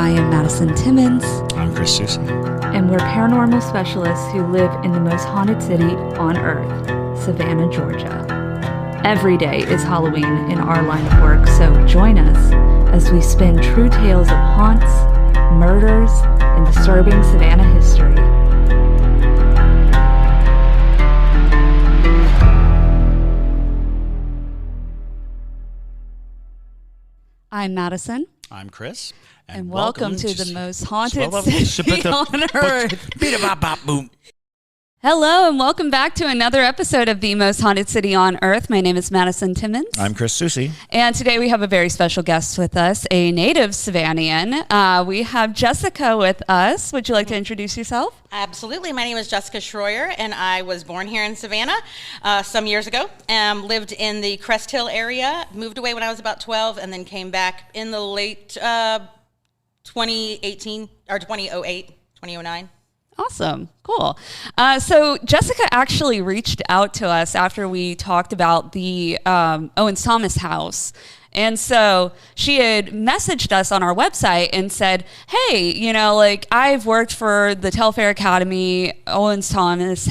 I am Madison Timmons. I'm Chris Soucy. And we're paranormal specialists who live in the most haunted city on earth, Savannah, Georgia. Every day is Halloween in our line of work, so join us as we spin true tales of haunts, murders, and disturbing Savannah history. I'm Madison. I'm Chris. And welcome to the most haunted city on earth. Hello, and welcome back to another episode of the most haunted city on earth. My name is Madison Timmons. I'm Chris Soucy. And today we have a very special guest with us, a native Savannian. We have Jessica with us. Would you like to introduce yourself? Absolutely. My name is Jessica Schroyer, and I was born here in Savannah some years ago. Lived in the Crest Hill area, moved away when I was about 12, and then came back in the late 2018 or 2008, 2009. Awesome. Cool. So Jessica actually reached out to us after we talked about the Owens Thomas house. And so she had messaged us on our website and said, hey, I've worked for the Telfair Academy, Owens Thomas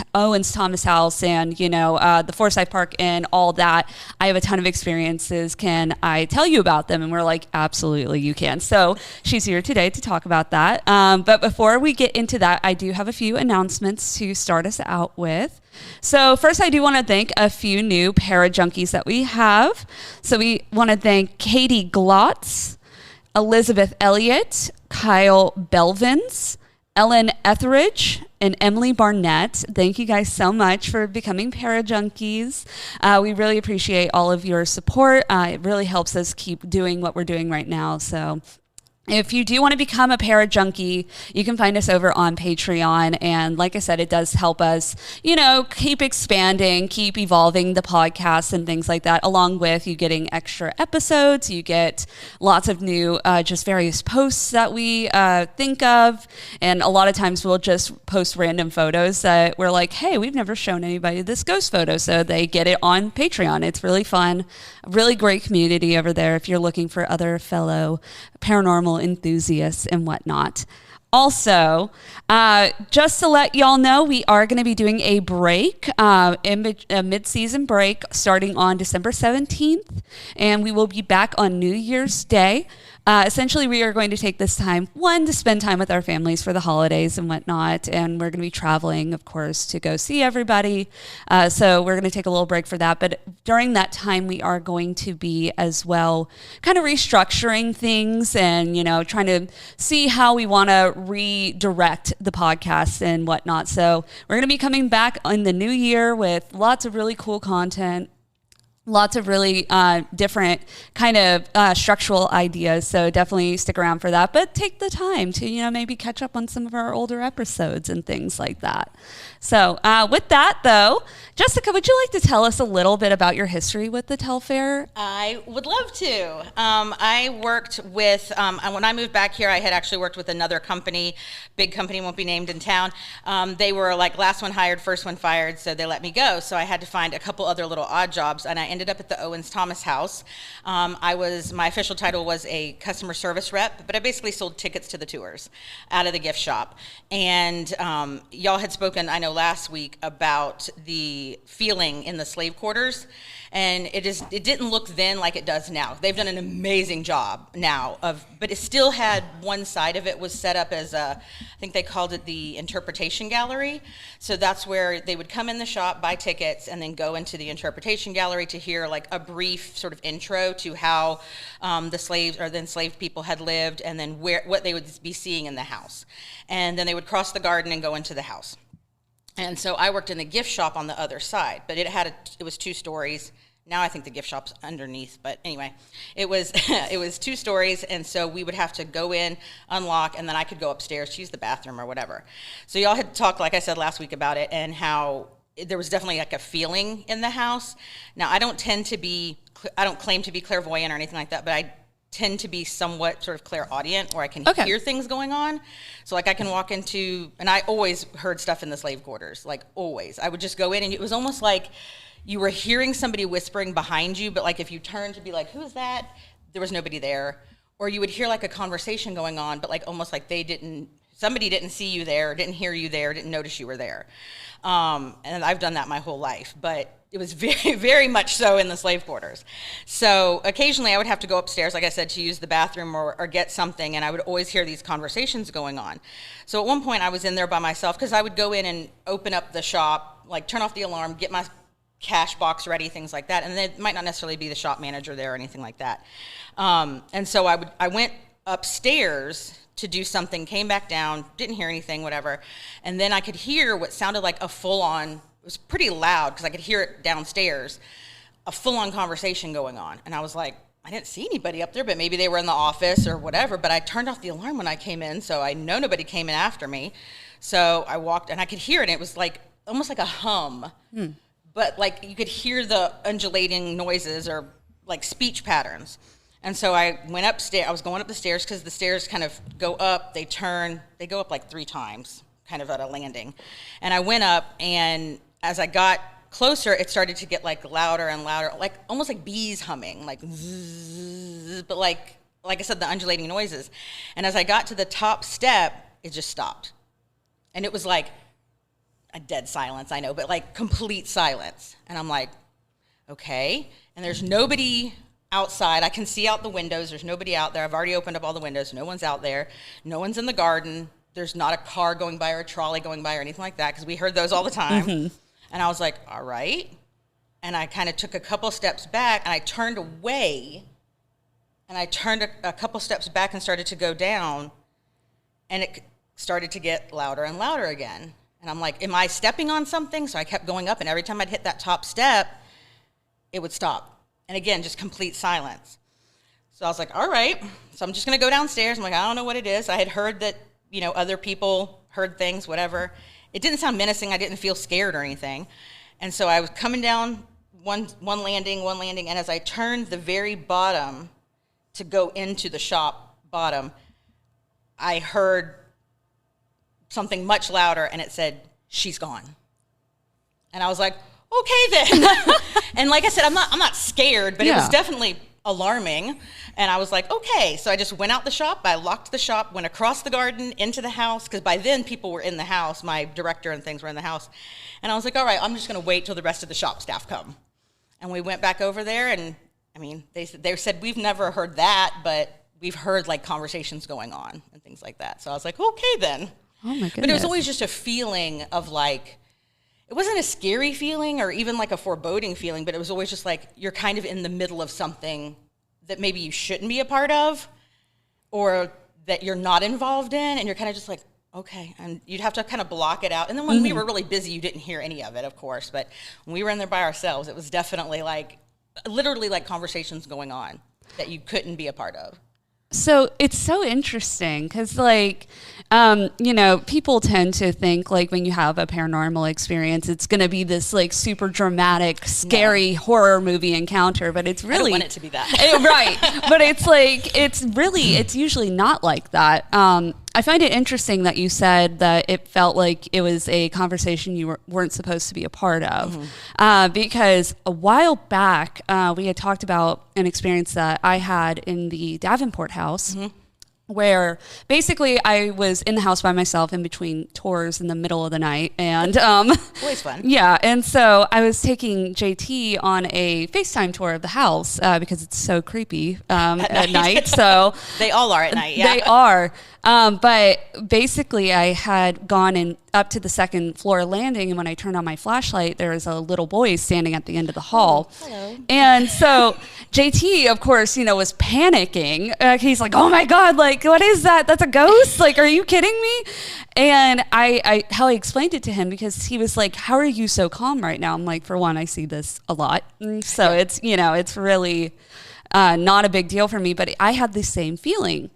house, and, the Forsyth Park and all that. I have a ton of experiences. Can I tell you about them? And we're like, absolutely, you can. So she's here today to talk about that. But before we get into that, I do have a few announcements to start us out with. So first, I do want to thank a few new para-junkies that we have. So we want to thank Katie Glotz, Elizabeth Elliott, Kyle Belvins, Ellen Etheridge, and Emily Barnett. Thank you guys so much for becoming para-junkies. We really appreciate all of your support. It really helps us keep doing what we're doing right now. So if you do want to become a para-junkie, you can find us over on Patreon. And like I said, it does help us, keep expanding, keep evolving the podcast and things like that, along with you getting extra episodes. You get lots of new, just various posts that we think of. And a lot of times we'll just post random photos that we're like, hey, we've never shown anybody this ghost photo. So they get it on Patreon. It's really fun. A really great community over there if you're looking for other fellow paranormal enthusiasts and whatnot. Also, just to let y'all know, we are going to be doing a break, a mid-season break starting on December 17th, and we will be back on New Year's Day. Essentially, we are going to take this time, to spend time with our families for the holidays and whatnot, and we're going to be traveling, of course, to go see everybody. So we're going to take a little break for that. But during that time, we are going to be as well kind of restructuring things and, trying to see how we want to redirect the podcast and whatnot. So we're going to be coming back in the new year with lots of really cool content. Lots of really different kind of structural ideas, so definitely stick around for that. But take the time to, maybe catch up on some of our older episodes and things like that. So with that, though, Jessica, would you like to tell us a little bit about your history with the Telfair? I would love to. I worked with, when I moved back here, I had actually worked with another company, big company, won't be named in town. They were like last one hired, first one fired, so they let me go. So I had to find a couple other little odd jobs, and I ended up at the Owens Thomas house. My official title was a customer service rep, but I basically sold tickets to the tours out of the gift shop. And y'all had spoken, I know, last week about the feeling in the slave quarters. And it didn't look then like it does now. They've done an amazing job now but it still had one side of it was set up as I think they called it the interpretation gallery. So that's where they would come in the shop, buy tickets, and then go into the interpretation gallery to hear like a brief sort of intro to how the slaves or the enslaved people had lived, and then what they would be seeing in the house. And then they would cross the garden and go into the house. And so I worked in the gift shop on the other side, but it was 2 stories. Now I think the gift shop's underneath, but anyway, it was 2 stories, and so we would have to go in, unlock, and then I could go upstairs to use the bathroom or whatever. So y'all had talked, like I said last week, about it and how there was definitely like a feeling in the house. Now I don't claim to be clairvoyant or anything like that, but I tend to be somewhat sort of clairaudient, where I can hear things going on. So like I can walk into, and I always heard stuff in the slave quarters, like always. I would just go in and it was almost like you were hearing somebody whispering behind you, but like if you turned to be like, who is that? There was nobody there. or you would hear like a conversation going on, but like almost like somebody didn't see you there, didn't hear you there, didn't notice you were there. And I've done that my whole life, but it was very, very much so in the slave quarters. So occasionally I would have to go upstairs, like I said, to use the bathroom or get something, and I would always hear these conversations going on. So at one point I was in there by myself, because I would go in and open up the shop, like turn off the alarm, get my cash box ready, things like that. And it might not necessarily be the shop manager there or anything like that. And so I went upstairs to do something, came back down, didn't hear anything, whatever. And then I could hear what sounded like a full-on, it was pretty loud because I could hear it downstairs, a full-on conversation going on. And I was like, I didn't see anybody up there, but maybe they were in the office or whatever. But I turned off the alarm when I came in, so I know nobody came in after me. So I walked, and I could hear it, and it was like almost like a hum. But like you could hear the undulating noises or like speech patterns. And so I went upstairs. I was going up the stairs because the stairs kind of go up, they turn, they go up like 3 times, kind of at a landing. And I went up, and as I got closer, it started to get like louder and louder, like almost like bees humming, like zzz, but like I said, the undulating noises. And as I got to the top step, it just stopped. And it was like a dead silence, I know, but like complete silence. And I'm like, okay. And there's nobody outside. I can see out the windows. There's nobody out there. I've already opened up all the windows. No one's out there. No one's in the garden. There's not a car going by or a trolley going by or anything like that, because we heard those all the time. And I was like, all right. And I kind of took a couple steps back, and I turned away, and I turned a couple steps back and started to go down, and it started to get louder and louder again. And I'm like, am I stepping on something? So I kept going up, and every time I'd hit that top step, it would stop. And again, just complete silence. So I was like, all right. So I'm just going to go downstairs. I'm like, I don't know what it is. I had heard that, other people heard things, whatever. It didn't sound menacing. I didn't feel scared or anything. And so I was coming down one landing. And as I turned the very bottom to go into the shop bottom, I heard something much louder, and it said, "She's gone." And I was like, okay then. And like I said, I'm not scared, but it was definitely alarming. And I was like, okay. So I just went out the shop, I locked the shop, went across the garden into the house, because by then people were in the house, my director and things were in the house. And I was like, all right, I'm just gonna wait till the rest of the shop staff come. And we went back over there, and I mean, they said we've never heard that, but we've heard like conversations going on and things like that. So I was like, okay then. Oh my goodness. But it was always just a feeling of like, it wasn't a scary feeling or even like a foreboding feeling, but it was always just like you're kind of in the middle of something that maybe you shouldn't be a part of, or that you're not involved in, and you're kind of just like, okay. And you'd have to kind of block it out. And then when we were really busy, you didn't hear any of it, of course. But when we were in there by ourselves, it was definitely like, literally like conversations going on that you couldn't be a part of. So it's so interesting because, like, people tend to think, like, when you have a paranormal experience, it's going to be this, like, super dramatic, scary horror movie encounter. But it's really... I don't want it to be that. Right. But it's, like, it's usually not like that. I find it interesting that you said that it felt like it was a conversation you weren't supposed to be a part of. Because a while back, we had talked about an experience that I had in the Davenport house, where basically I was in the house by myself in between tours in the middle of the night. And always fun. Yeah. And so I was taking JT on a FaceTime tour of the house because it's so creepy at night. So they all are at night. Yeah. They are. But basically I had gone up to the second floor landing, and when I turned on my flashlight, there was a little boy standing at the end of the hall. Oh, hello. And so JT, of course, was panicking. He's like, "Oh my God, like, what is that? That's a ghost? Like, are you kidding me?" And how I explained it to him, because he was like, "How are you so calm right now?" I'm like, "For one, I see this a lot. So it's, it's really not a big deal for me." But I had the same feeling,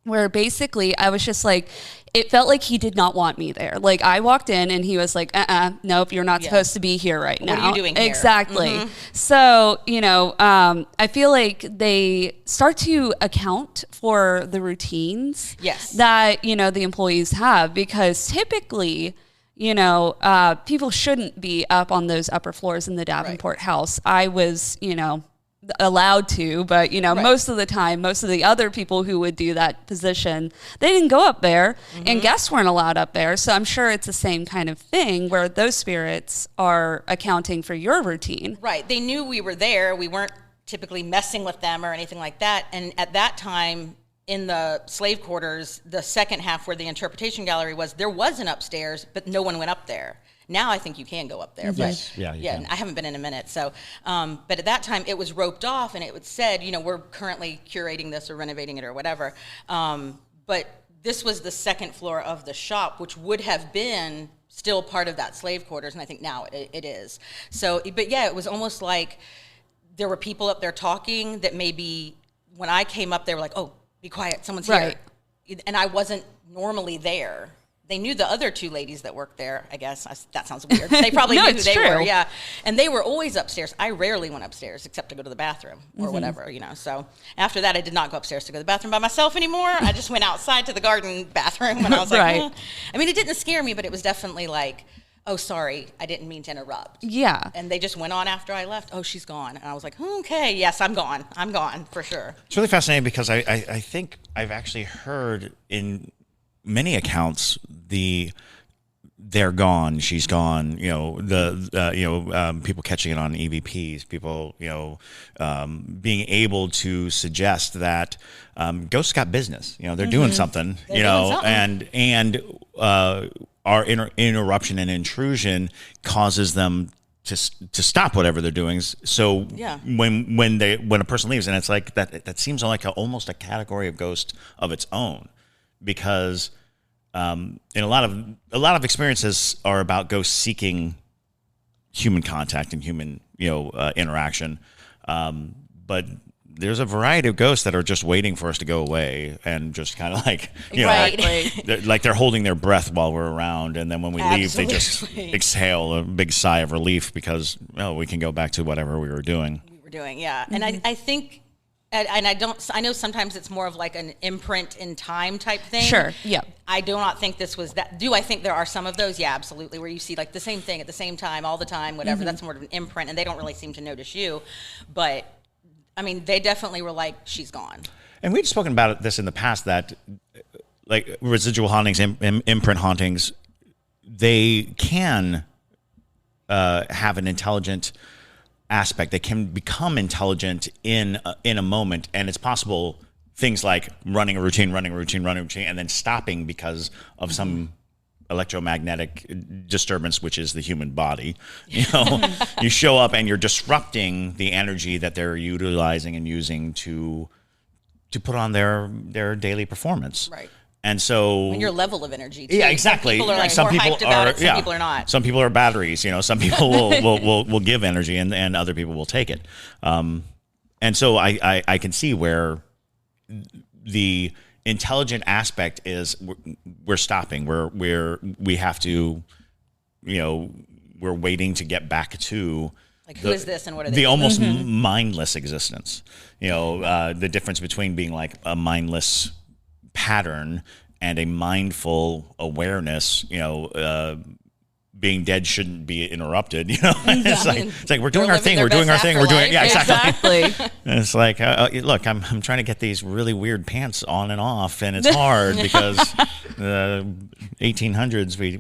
where basically I was just like, it felt like he did not want me there. Like, I walked in and he was like, nope, you're not supposed to be here right now. What are you doing here? Exactly. So, I feel like they start to account for the routines that, the employees have, because typically, people shouldn't be up on those upper floors in the Davenport house. I was, allowed to, but Right. most of the time, most of the other people who would do that position, they didn't go up there, and guests weren't allowed up there. So I'm sure it's the same kind of thing where those spirits are accounting for your routine. Right. They knew we were there. We weren't typically messing with them or anything like that. And at that time, in the slave quarters, the second half where the interpretation gallery was, there was an upstairs, but no one went up there. Now I think you can go up there. Yes. But Yeah, you can. I haven't been in a minute. So, but at that time it was roped off and it was said, we're currently curating this or renovating it or whatever. But this was the second floor of the shop, which would have been still part of that slave quarters. And I think now it is. So, but yeah, it was almost like there were people up there talking that maybe when I came up, they were like, oh, be quiet, someone's Right. here. And I wasn't normally there. They knew the other two ladies that worked there, I guess. That sounds weird. They probably No, knew who it's they true. were, yeah. And they were always upstairs. I rarely went upstairs except to go to the bathroom or whatever, So after that, I did not go upstairs to go to the bathroom by myself anymore. I just went outside to the garden bathroom when I was like, Right. I mean, it didn't scare me, but it was definitely like, oh, sorry, I didn't mean to interrupt. Yeah. And they just went on after I left. Oh, she's gone. And I was like, okay, yes, I'm gone. I'm gone for sure. It's really fascinating because I think I've actually heard in many accounts they're gone, she's gone. People catching it on EVPs, people being able to suggest that ghosts got business. They're doing something. They're doing something. and our interruption and intrusion causes them to stop whatever they're doing. So Yeah. when a person leaves, and it's like that seems like almost a category of ghost of its own, because in a lot of experiences are about ghosts seeking human contact and human interaction, but there's a variety of ghosts that are just waiting for us to go away and just kind of like Right. like they're holding their breath while we're around, and then when we leave they just Absolutely. exhale a big sigh of relief because we can go back to whatever we were doing. We were doing, yeah. And I think, and I know sometimes it's more of like an imprint in time type thing. Sure. Yeah. I do not think this was that. Do I think there are some of those? Yeah, absolutely. Where you see like the same thing at the same time, all the time, whatever. That's more of an imprint, and they don't really seem to notice you. But I mean, they definitely were like, she's gone. And we've spoken about this in the past that like residual hauntings, imprint hauntings, they can have an intelligent aspect. They can become intelligent in a moment, and it's possible things like running a routine, and then stopping because of some electromagnetic disturbance, which is the human body. You show up and you're disrupting the energy that they're utilizing and using to put on their daily performance. Right. And so And your level of energy, too. yeah, exactly. Some people are like some more people hyped about are, it, some people are not. Some people are batteries. Some people will give energy, and other people will take it. And so I can see where the intelligent aspect is we're stopping. We have to, we're waiting to get back to Like, who is this and what are they the doing? almost mindless existence. The difference between being like a mindless pattern and a mindful awareness. Being dead shouldn't be interrupted. It's like we're doing our thing. We're doing our thing. We're doing exactly. It's like look, I'm trying to get these really weird pants on and off, and it's hard because the 1800s we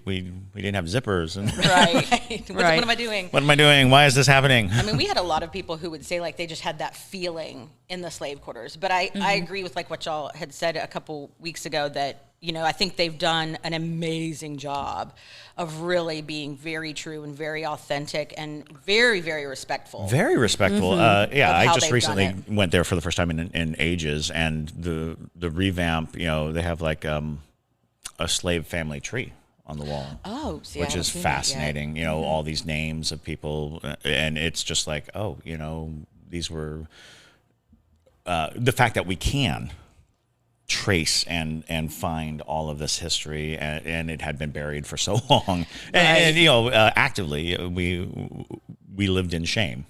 didn't have zippers. And Right. What am I doing? what am I doing? Why is this happening? I mean, we had a lot of people who would say like they just had that feeling in the slave quarters. But I agree with like what y'all had said a couple weeks ago that, I think they've done an amazing job of really being very true and very authentic and very, very respectful. Very respectful. Of I how just they've recently done went there for the first time in ages, and the revamp. They have like a slave family tree on the wall. Oh, see, which I is haven't seen that yet. fascinating. All these names of people, and it's just like, these were the fact that we can trace and find all of this history, and it had been buried for so long, and actively we lived in shame.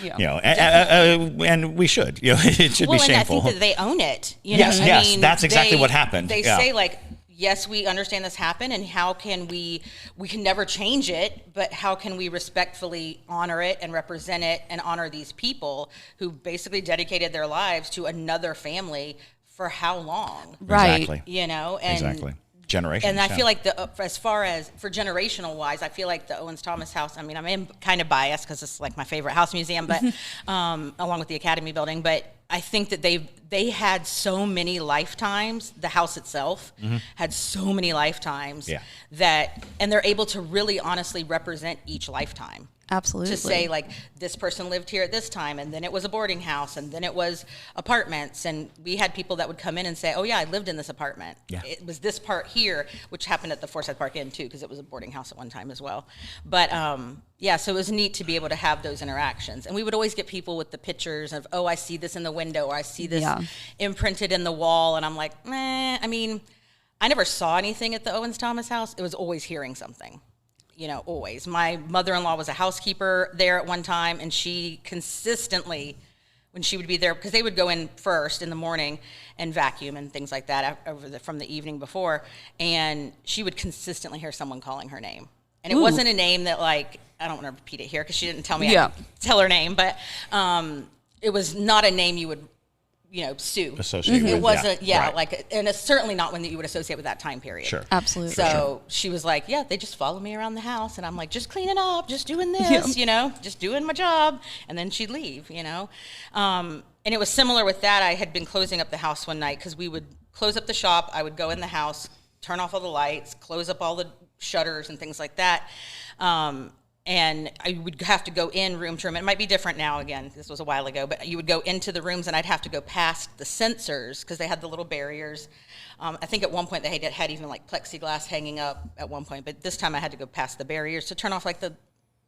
Yeah. And we should. It should be And I shameful. think that they own it. Yes, I mean, that's exactly what happened. They Yeah. say like yes, we understand this happened, and how can we can never change it, but how can we respectfully honor it and represent it and honor these people who basically dedicated their lives to another family for how long? Right. Exactly. You know, and Exactly. Generations. And I feel like as far as for generational wise, I feel like the Owens Thomas House. I mean, I'm kind of biased because it's like my favorite house museum, but along with the Academy Building. But I think that they had so many lifetimes. The house itself had so many lifetimes and they're able to really honestly represent each lifetime. Absolutely. To say, like, this person lived here at this time, and then it was a boarding house, and then it was apartments. And we had people that would come in and say, oh, yeah, I lived in this apartment. Yeah. It was this part here, which happened at the Forsyth Park Inn, too, because it was a boarding house at one time as well. But, so it was neat to be able to have those interactions. And we would always get people with the pictures of, oh, I see this in the window, or I see this imprinted in the wall. And I'm like, I mean, I never saw anything at the Owens Thomas house. It was always hearing something. You know, always. My mother-in-law was a housekeeper there at one time, and she consistently, when she would be there, because they would go in first in the morning and vacuum and things like that from the evening before, and she would consistently hear someone calling her name. And it wasn't a name that, like, I don't want to repeat it here because she didn't tell me I could tell her name, but it was not a name you would, sue. Associate with. It wasn't, right. and it's certainly not one that you would associate with that time period. Sure. Absolutely. So she was like, they just follow me around the house. And I'm like, just cleaning up, just doing this, just doing my job. And then she'd leave, And it was similar with that. I had been closing up the house one night because we would close up the shop. I would go in the house, turn off all the lights, close up all the shutters and things like that. And I would have to go in room to room. It might be different now, again, this was a while ago, but you would go into the rooms and I'd have to go past the sensors because they had the little barriers. I think at one point they had even like plexiglass hanging up at one point, but this time I had to go past the barriers to turn off like the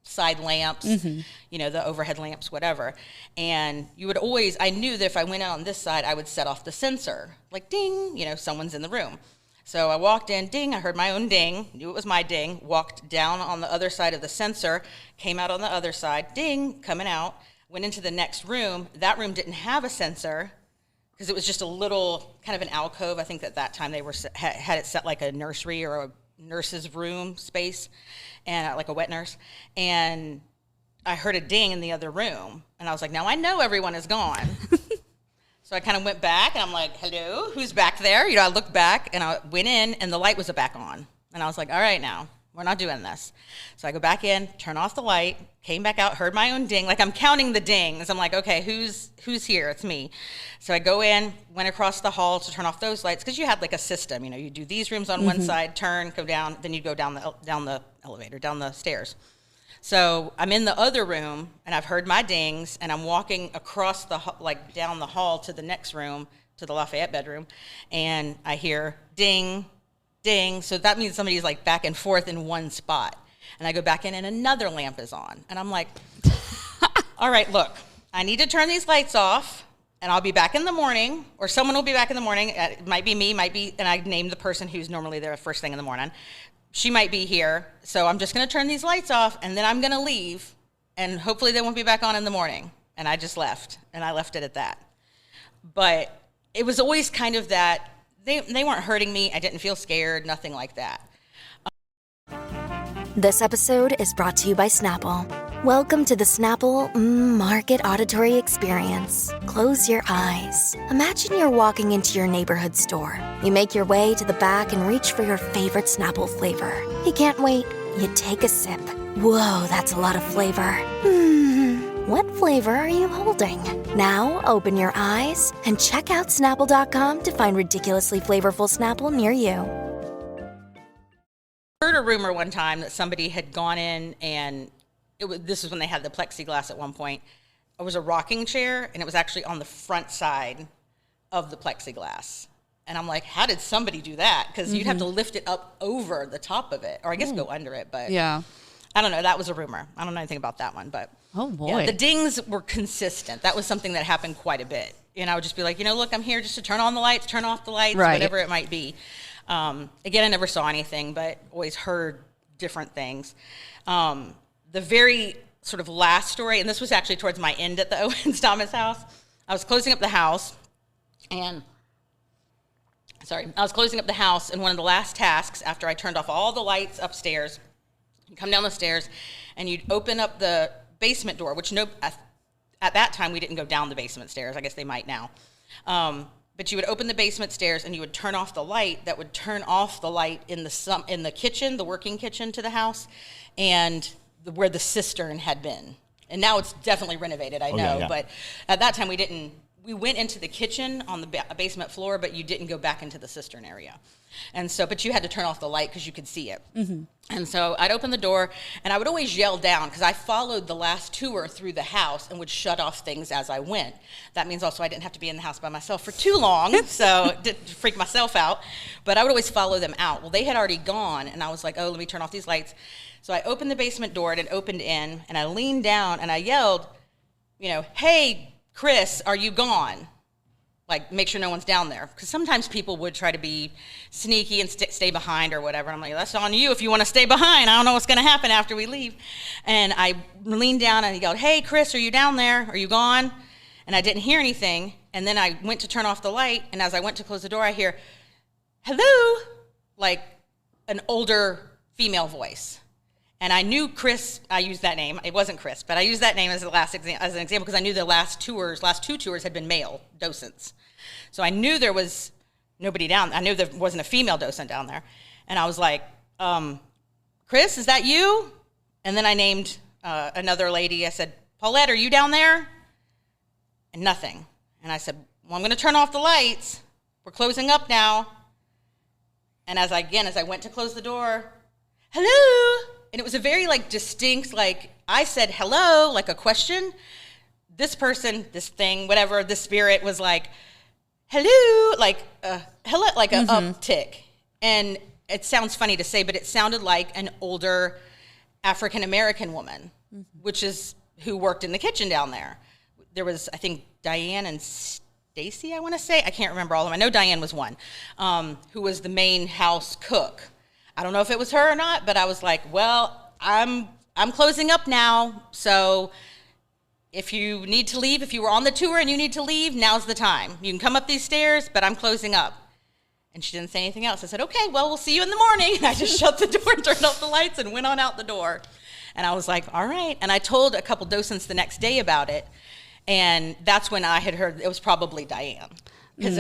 side lamps, the overhead lamps, whatever. And you would always, I knew that if I went out on this side, I would set off the sensor, like ding, someone's in the room. So I walked in, ding, I heard my own ding, knew it was my ding, walked down on the other side of the sensor, came out on the other side, ding, coming out, went into the next room. That room didn't have a sensor because it was just a little kind of an alcove. I think at that time they had it set like a nursery or a nurse's room space, and like a wet nurse. And I heard a ding in the other room, and I was like, now I know everyone is gone. So I kind of went back, and I'm like, hello, who's back there? I looked back, and I went in, and the light was back on. And I was like, all right, now, we're not doing this. So I go back in, turn off the light, came back out, heard my own ding. Like, I'm counting the dings. I'm like, okay, who's here? It's me. So I go in, went across the hall to turn off those lights, because you had, like, a system. You do these rooms on one side, turn, go down, then you go down the elevator, down the stairs. So I'm in the other room, and I've heard my dings, and I'm walking across down the hall to the next room, to the Lafayette bedroom, and I hear ding, ding. So that means somebody's like back and forth in one spot. And I go back in, and another lamp is on. And I'm like, all right, look, I need to turn these lights off, and I'll be back in the morning, or someone will be back in the morning. It might be me, and I named the person who's normally there first thing in the morning. She might be here, so I'm just going to turn these lights off, and then I'm going to leave, and hopefully they won't be back on in the morning. And I just left, and I left it at that. But it was always kind of that, they weren't hurting me, I didn't feel scared, nothing like that. This episode is brought to you by Snapple. Welcome to the Snapple Market Auditory Experience. Close your eyes. Imagine you're walking into your neighborhood store. You make your way to the back and reach for your favorite Snapple flavor. You can't wait. You take a sip. Whoa, that's a lot of flavor. What flavor are you holding? Now open your eyes and check out Snapple.com to find ridiculously flavorful Snapple near you. I heard a rumor one time that somebody had gone in and this is when they had the plexiglass at one point. It was a rocking chair, and it was actually on the front side of the plexiglass. And I'm like, how did somebody do that? Because you'd have to lift it up over the top of it, or I guess go under it. But Yeah. I don't know. That was a rumor. I don't know anything about that one. But Oh, boy. yeah, the dings were consistent. That was something that happened quite a bit. And I would just be like, look, I'm here just to turn on the lights, turn off the lights, Right. whatever it might be. Again, I never saw anything, but always heard different things. The very sort of last story, and this was actually towards my end at the Owens Thomas house. I was closing up the house, and I was closing up the house, and one of the last tasks after I turned off all the lights upstairs, you come down the stairs, and you'd open up the basement door, which at that time we didn't go down the basement stairs. I guess they might now. But you would open the basement stairs, and you would turn off the light that would turn off the light in the kitchen, the working kitchen to the house, and where the cistern had been. And now it's definitely renovated, I know. Yeah. But at that time we went into the kitchen on the basement floor, but you didn't go back into the cistern area. And so, but you had to turn off the light because you could see it. Mm-hmm. And so I'd open the door, and I would always yell down because I followed the last tour through the house and would shut off things as I went. That means also I didn't have to be in the house by myself for too long, so didn't freak myself out. But I would always follow them out. Well, they had already gone, and I was like, oh, let me turn off these lights. So I opened the basement door, and it opened in, and I leaned down, and I yelled, hey, Chris, are you gone? Like, make sure no one's down there. Because sometimes people would try to be sneaky and stay behind or whatever. I'm like, that's on you if you want to stay behind. I don't know what's going to happen after we leave. And I leaned down and I yelled, hey, Chris, are you down there? Are you gone? And I didn't hear anything. And then I went to turn off the light. And as I went to close the door, I hear, hello, like an older female voice. And I knew Chris, I used that name. It wasn't Chris, but I used that name as as an example because I knew the last two tours had been male docents. So I knew there was nobody down. I knew there wasn't a female docent down there. And I was like, Chris, is that you? And then I named another lady. I said, Paulette, are you down there? And nothing. And I said, well, I'm going to turn off the lights. We're closing up now. And as I went to close the door, hello. And it was a very distinct, I said hello, like a question. This person, this thing, whatever, the spirit was like, hello, hello, like an uptick. And it sounds funny to say, but it sounded like an older African-American woman, which is who worked in the kitchen down there. There was, I think, Diane and Stacy, I want to say. I can't remember all of them. I know Diane was one, who was the main house cook. I don't know if it was her or not, but I was like, well, I'm closing up now, so if you need to leave, if you were on the tour and you need to leave, now's the time. You can come up these stairs, but I'm closing up. And she didn't say anything else. I said, okay, well, we'll see you in the morning. And I just shut the door, turned off the lights, and went on out the door. And I was like, all right. And I told a couple docents the next day about it, and that's when I had heard it was probably Diane. Because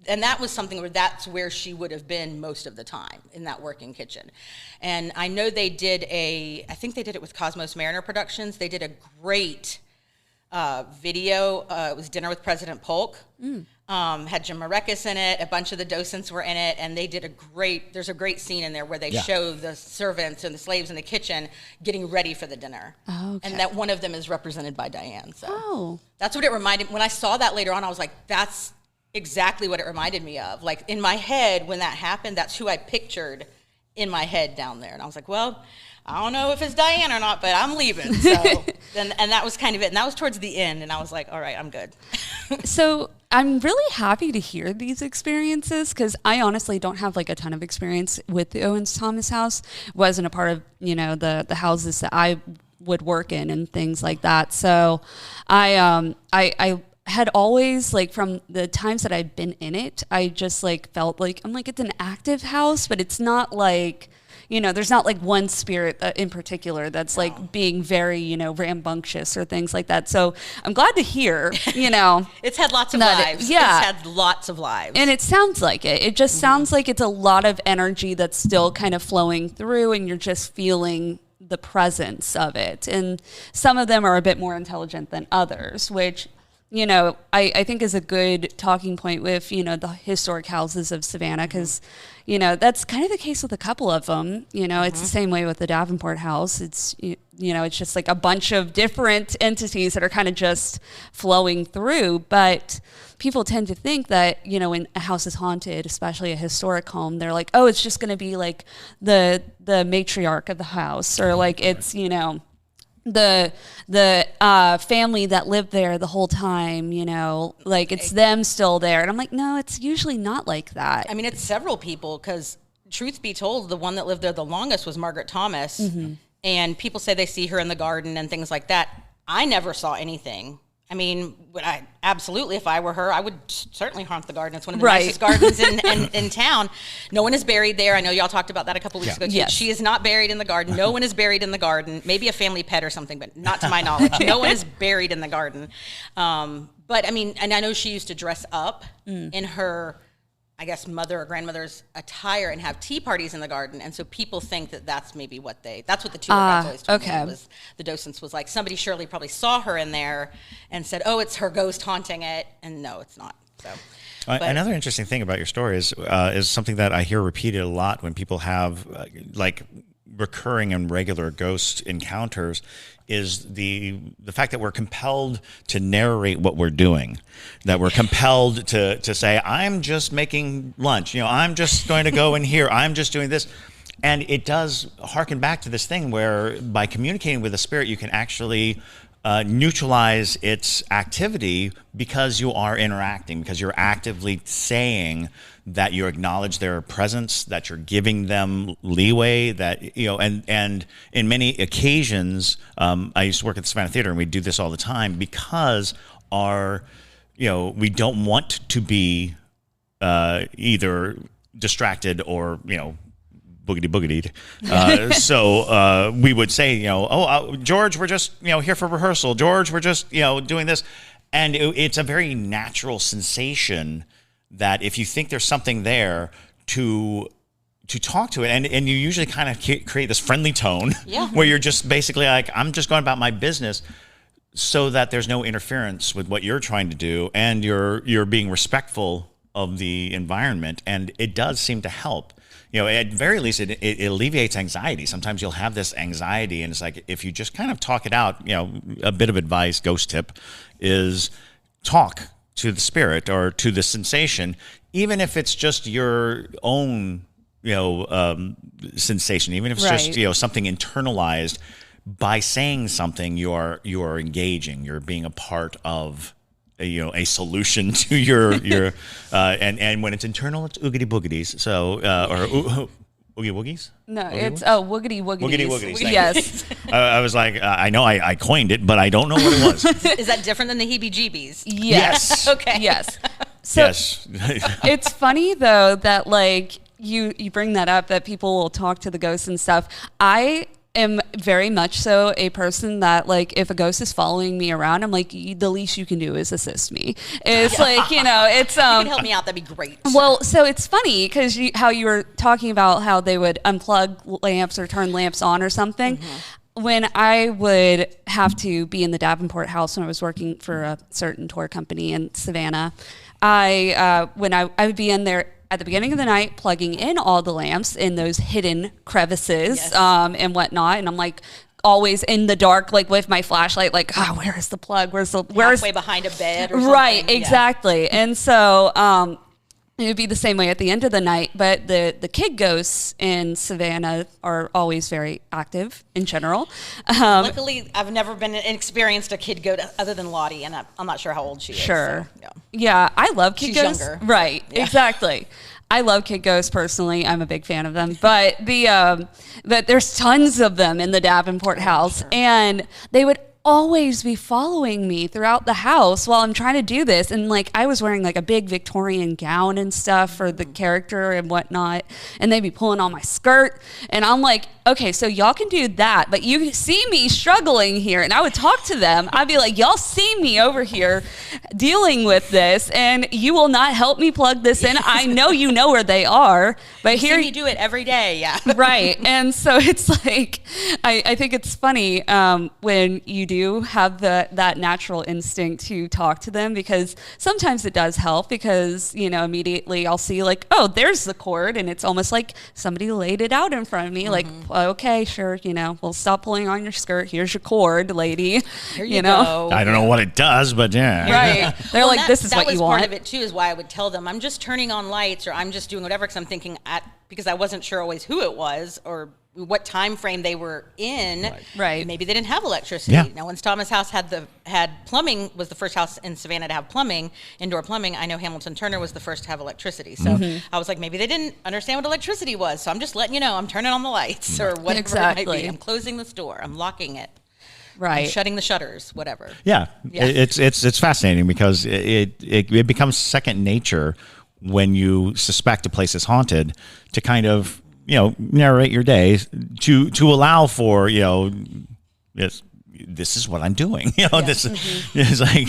and that was something where that's where she would have been most of the time, in that working kitchen. And I know they did I think they did it with Cosmos Mariner Productions. They did a great video. It was Dinner with President Polk. Had Jim Marekis in it. A bunch of the docents were in it. And they did there's a great scene in there where they show the servants and the slaves in the kitchen getting ready for the dinner. Oh, okay. And that one of them is represented by Diane. So that's what it reminded me. When I saw that later on, I was like, that's exactly what it reminded me of. Like, in my head, when that happened, that's who I pictured in my head down there. And I was like, well, I don't know if it's Diane or not, but I'm leaving. So, and that was kind of it. And that was towards the end. And I was like, all right, I'm good. So I'm really happy to hear these experiences because I honestly don't have a ton of experience with the Owens Thomas house. Wasn't a part of, the houses that I would work in and things like that. So I had always, from the times that I've been in it, I just felt I'm it's an active house, but it's not there's not one spirit in particular that's being very, rambunctious or things like that. So I'm glad to hear, it's had lots of lives. It's had lots of lives. And it sounds like it. It just sounds like it's a lot of energy that's still kind of flowing through, and you're just feeling the presence of it. And some of them are a bit more intelligent than others, which I think is a good talking point with, the historic houses of Savannah, because, that's kind of the case with a couple of them. It's the same way with the Davenport house. It's, it's just a bunch of different entities that are kind of just flowing through. But people tend to think that, when a house is haunted, especially a historic home, they're like, oh, it's just going to be the matriarch of the house, or it's, the family that lived there the whole time, it's them still there. And I'm like, no, it's usually not like that. I mean, it's several people, because truth be told, the one that lived there the longest was Margaret Thomas. And people say they see her in the garden and things like that. I never saw anything. I mean, absolutely, if I were her, I would certainly haunt the garden. It's one of the Right. nicest gardens in town. No one is buried there. I know y'all talked about that a couple weeks ago. Too. Yes. She is not buried in the garden. No one is buried in the garden. Maybe a family pet or something, but not to my knowledge. No one is buried in the garden. But I mean, and I know she used to dress up in her, I guess, mother or grandmother's attire and have tea parties in the garden. And so people think that that's maybe that's what the tulip guys always told me. Was the docents was like, somebody surely probably saw her in there and said, oh, it's her ghost haunting it. And no, it's not. So. Another interesting thing about your story is something that I hear repeated a lot when people have like recurring and regular ghost encounters is the fact that we're compelled to narrate what we're doing, that we're compelled to say, I'm just making lunch, I'm just going to go in here, I'm just doing this. And it does harken back to this thing where by communicating with the spirit, you can actually neutralize its activity because you are interacting, because you're actively saying that you acknowledge their presence, that you're giving them leeway, that, and in many occasions, I used to work at the Savannah Theater and we do this all the time because we don't want to be either distracted or, boogity. So we would say, George, we're just, here for rehearsal. George, we're just, doing this. And it's a very natural sensation that if you think there's something there to talk to it, and you usually kind of create this friendly tone where you're just basically like, I'm just going about my business so that there's no interference with what you're trying to do and you're being respectful of the environment. And it does seem to help. At very least, it alleviates anxiety. Sometimes you'll have this anxiety, and it's like if you just kind of talk it out. A bit of advice, ghost tip, is talk to the spirit or to the sensation, even if it's just your own, sensation. Even if it's just something internalized. By saying something, you are engaging. You're being a part of a solution to your and when it's internal, it's oogity boogities. So or oogie woogies. No, it's woogity woogities. Woogity woogities. Yes. I was like, I know I coined it, but I don't know what it was. Is that different than the heebie-jeebies? Yes. Okay. Yes. So yes. It's funny though that like you bring that up, that people will talk to the ghosts and stuff. I am very much so a person that like if a ghost is following me around, I'm like, the least you can do is assist me. It's like, it's you can help me out, that'd be great. Well, so it's funny because how you were talking about how they would unplug lamps or turn lamps on or something. Mm-hmm. When I would have to be in the Davenport house when I was working for a certain tour company in Savannah, I would be in there at the beginning of the night, plugging in all the lamps in those hidden crevices and whatnot. And I'm like always in the dark, like with my flashlight, like, where is the plug? Where's halfway behind a bed or something? Right, exactly. Yeah. And so it would be the same way at the end of the night. But the kid ghosts in Savannah are always very active in general. Luckily, I've never been experienced a kid ghost other than Lottie, and I'm not sure how old she is. Sure. So, yeah, I love kid She's ghosts. younger. Right, exactly. I love kid ghosts personally. I'm a big fan of them. But but there's tons of them in the Davenport house, and they would always be following me throughout the house while I'm trying to do this. And like I was wearing like a big Victorian gown and stuff for the character and whatnot, and they'd be pulling on my skirt, and I'm like, okay, so y'all can do that, but you see me struggling here. And I would talk to them. I'd be like, y'all see me over here dealing with this, and you will not help me plug this in. I know you know where they are, but here you do it every day. Yeah. Right. And so it's like, I think it's funny when you do have that natural instinct to talk to them, because sometimes it does help, because, immediately I'll see like, oh, there's the cord, and it's almost like somebody laid it out in front of me. Mm-hmm. Like, okay, sure, we'll stop pulling on your skirt. Here's your cord, lady. Here you go. I don't know what it does, but yeah. Right. They're like, this is what you want. That was part of it too, is why I would tell them, I'm just turning on lights, or I'm just doing whatever, because I'm thinking because I wasn't sure always who it was or what time frame they were in. Right. Maybe they didn't have electricity. Yeah. Now, when Thomas House had plumbing, was the first house in Savannah to have plumbing, indoor plumbing. I know Hamilton Turner was the first to have electricity. So I was like, maybe they didn't understand what electricity was. So I'm just letting you know, I'm turning on the lights or whatever it might be. I'm closing this door. I'm locking it. Right. Shutting the shutters, whatever. Yeah, Yeah. It's fascinating because it becomes second nature when you suspect a place is haunted to kind of narrate your day to allow for this is what I'm doing. This is like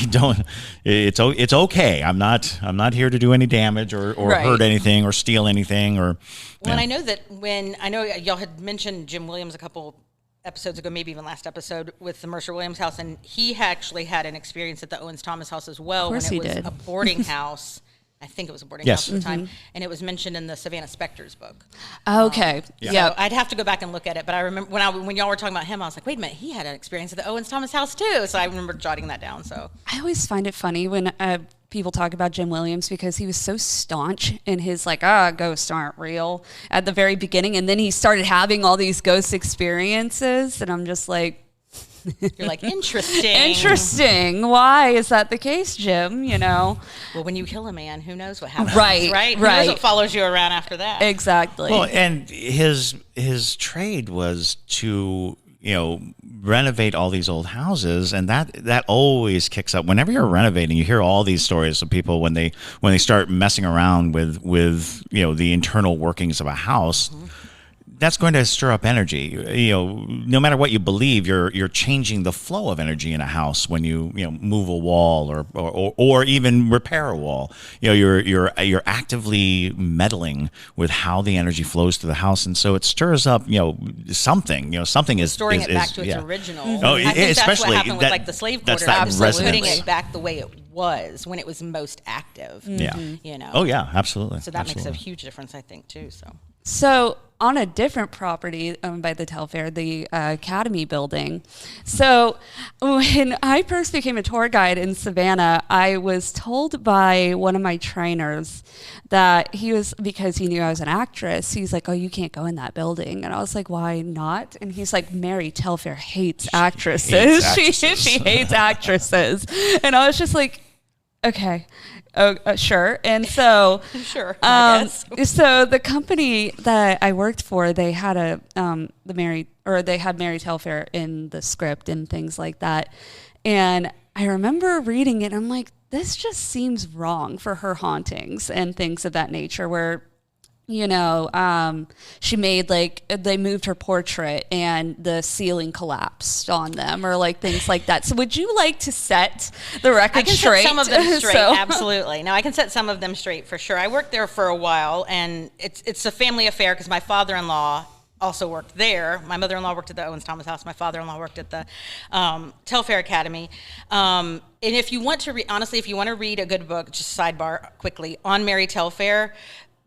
it's okay. I'm not here to do any damage or hurt anything or steal anything or. Well, and I know that I know y'all had mentioned Jim Williams a couple episodes ago, maybe even last episode with the Mercer Williams house, and he actually had an experience at the Owens Thomas house as well when it was a boarding house. I think it was a boarding house at the time, and it was mentioned in the Savannah Specters book. Okay, So I'd have to go back and look at it, but I remember when y'all were talking about him, I was like, wait a minute, he had an experience at the Owens Thomas house too. So I remember jotting that down. So I always find it funny when people talk about Jim Williams because he was so staunch in his ghosts aren't real at the very beginning, and then he started having all these ghost experiences, and I'm just like. You're like, interesting. Interesting. Why is that the case, Jim? Well, when you kill a man, who knows what happens? Right. Who knows what follows you around after that? Exactly. Well, and his trade was to renovate all these old houses, and that always kicks up. Whenever you're renovating, you hear all these stories of people when they start messing around with the internal workings of a house. Mm-hmm. That's going to stir up energy. No matter what you believe, you're changing the flow of energy in a house when you move a wall or even repair a wall. You're actively meddling with how the energy flows through the house, and so it stirs up something. Something is restoring it back to its original. Mm-hmm. Oh, I think especially that's what happened with the slave quarters. Absolutely Putting it back the way it was when it was most active. Yeah. Oh yeah, absolutely. So that makes a huge difference, I think, too. So on a different property owned by the Telfair, the Academy building. So when I first became a tour guide in Savannah, I was told by one of my trainers that because he knew I was an actress, he's like, oh, you can't go in that building. And I was like, why not? And he's like, Mary Telfair hates actresses. She hates actresses. And I was just like, okay. Sure. And so, sure. I guess. So the company that I worked for, they had Mary Telfair in the script and things like that. And I remember reading it. I'm like, this just seems wrong for her hauntings and things of that nature where, she made they moved her portrait and the ceiling collapsed on them or things like that. So would you like to set the record straight? I can set some of them straight, absolutely. No, I can set some of them straight for sure. I worked there for a while, and it's a family affair because my father-in-law also worked there. My mother-in-law worked at the Owens Thomas house. My father-in-law worked at the Telfair Academy. And if you want to read a good book, just sidebar quickly, on Mary Telfair,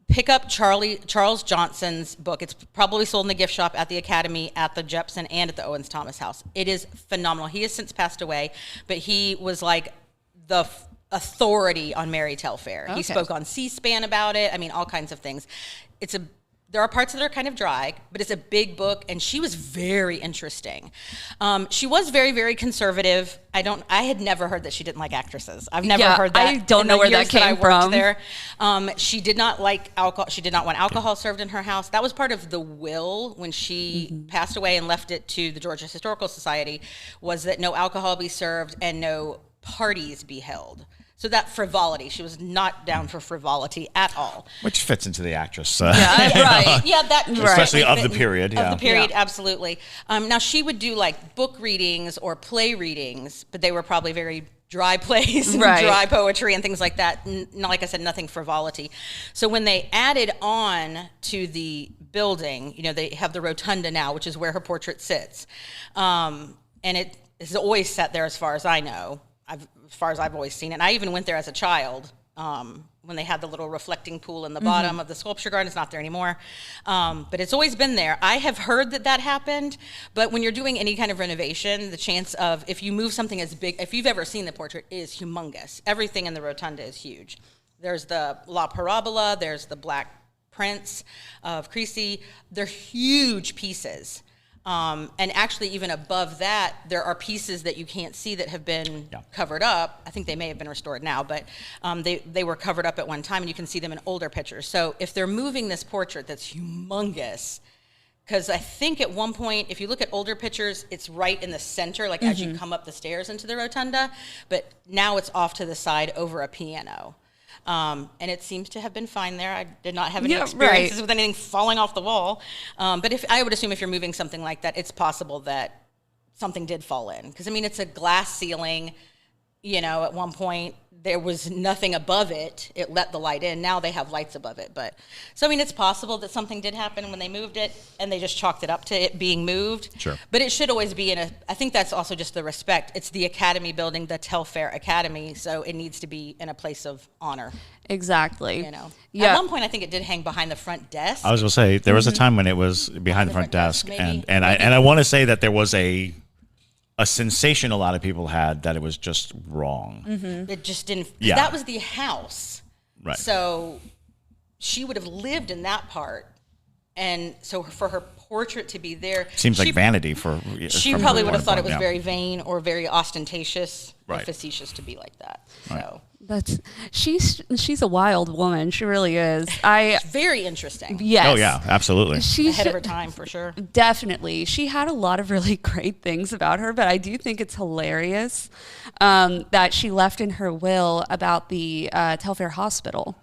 pick up Charles Johnson's book. It's probably sold in the gift shop at the Academy, at the Jepson, and at the Owens Thomas house. It is phenomenal. He has since passed away, but he was like the authority on Mary Telfair. Okay. He spoke on C-SPAN about it. I mean, all kinds of things. There are parts that are kind of dry, but it's a big book, and she was very interesting. She was very, very conservative. I had never heard that she didn't like actresses. I've never heard that. I don't know where that came from. There. She did not like alcohol. She did not want alcohol served in her house. That was part of the will when she passed away and left it to the Georgia Historical Society, was that no alcohol be served and no parties be held. So that frivolity, she was not down for frivolity at all. Which fits into the actress. Right. Yeah, that especially of the period. Of the period, absolutely. Now she would do book readings or play readings, but they were probably very dry plays and dry poetry and things like that. Like I said, nothing frivolity. So when they added on to the building, they have the rotunda now, which is where her portrait sits, and it is always set there as far as I know. As far as I've always seen it. And I even went there as a child when they had the little reflecting pool in the bottom of the sculpture garden. It's not there anymore. But it's always been there. I have heard that happened, but when you're doing any kind of renovation, the chance of, if you move something as big, if you've ever seen the portrait, it is humongous. Everything in the rotunda is huge. There's the La Parabola, there's the Black Prince of Crecy. They're huge pieces. And actually, even above that, there are pieces that you can't see that have been covered up. I think they may have been restored now, but they were covered up at one time, and you can see them in older pictures. So if they're moving this portrait that's humongous, Because I think at one point, if you look at older pictures, it's right in the center, like as you come up the stairs into the rotunda. But now it's off to the side over a piano. And it seems to have been fine there. I did not have any experiences with anything falling off the wall. But I would assume if you're moving something like that, it's possible that something did fall in. Because, I mean, it's a glass ceiling. You know, at one point, there was nothing above it. It let the light in. Now they have lights above it. But so, I mean, it's possible that something did happen when they moved it, and they just chalked it up to it being moved. Sure. But it should always be I think that's also just the respect. It's the Academy building, the Telfair Academy, so it needs to be in a place of honor. Exactly. You know. Yeah. At one point, I think it did hang behind the front desk. I was going to say, there was a time when it was behind the front desk. maybe. And I want to say that there was a sensation a lot of people had that it was just wrong. It just didn't. Yeah. That was the house. Right. So she would have lived in that part. And so for her portrait to be there. Seems like vanity for. She from probably her would have thought it was point, very vain or very ostentatious or Right. facetious to be like that. Right. So She's a wild woman. She really is. very interesting. Yes. Oh yeah, absolutely. She's Ahead of her time for sure. Definitely. She had a lot of really great things about her, but I do think it's hilarious that she left in her will about the Telfair Hospital.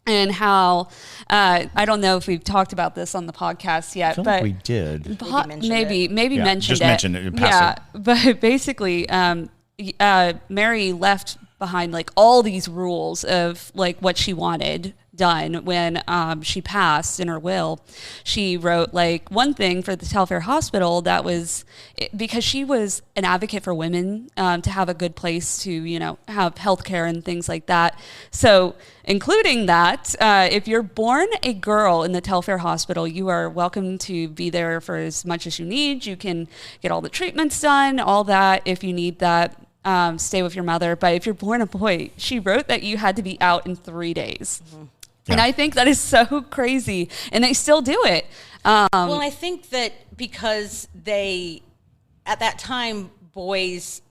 And how, I don't know if we've talked about this on the podcast yet, I feel but like we did. maybe Yeah, mentioned just it. mentioned it, Yeah, passive. but basically, Mary left behind like all these rules of like what she wanted done when she passed in her will. She wrote like one thing for the Telfair Hospital that was because she was an advocate for women to have a good place to, you know, have healthcare and things like that. So including that, if you're born a girl in the Telfair Hospital, you are welcome to be there for as much as you need. You can get all the treatments done, all that if you need that. Stay with your mother. But if you're born a boy, she wrote that you had to be out in 3 days. And I think that is so crazy. And they still do it. Well, I think that because at that time, boys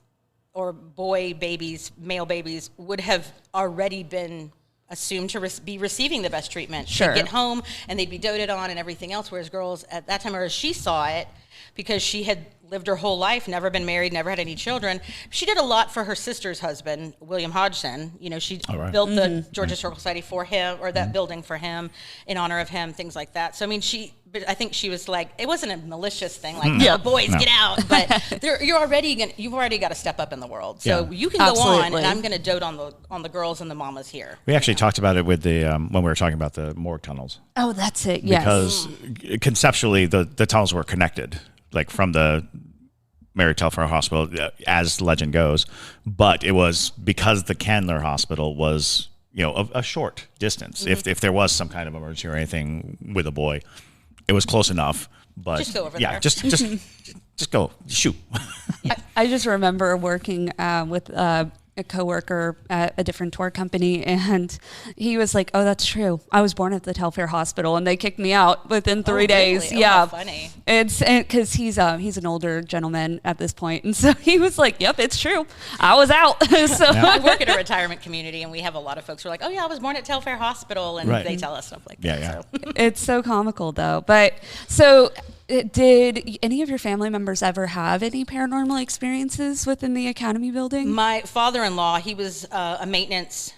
or boy babies, male babies, would have already been assumed to be receiving the best treatment. Sure. They'd get home and they'd be doted on and everything else, whereas girls at that time, or as she saw it, because she had lived her whole life, never been married, never had any children. She did a lot for her sister's husband, William Hodgson. You know, she built the Georgia Historical Society for him, or that building for him, in honor of him, things like that. So, I mean, but I think she was like, it wasn't a malicious thing, like, no, boys, get out. But you've already got to step up in the world. So you can go on, and I'm going to dote on the girls and the mamas here. We actually talked about it with the when we were talking about the morgue tunnels. Oh, that's it. Yes. Because conceptually, the tunnels were connected, like from the Mary Telfair Hospital, as legend goes. But it was because the Candler Hospital was, you know, a short distance. If there was some kind of emergency or anything with a boy, it was close enough. But just go over there. Just go shoot. I just remember working with a coworker at a different tour company, and he was like, "Oh, that's true. I was born at the Telfair Hospital, and they kicked me out within 3 days." Really? Yeah, oh, funny. It's because he's an older gentleman at this point, and so he was like, "Yep, it's true. I was out." So I work at a retirement community, and we have a lot of folks who are like, "Oh yeah, I was born at Telfair Hospital," and they tell us stuff like that. Yeah. So. It's so comical, though. But so. Did any of your family members ever have any paranormal experiences within the Academy building? My father-in-law, he was a maintenance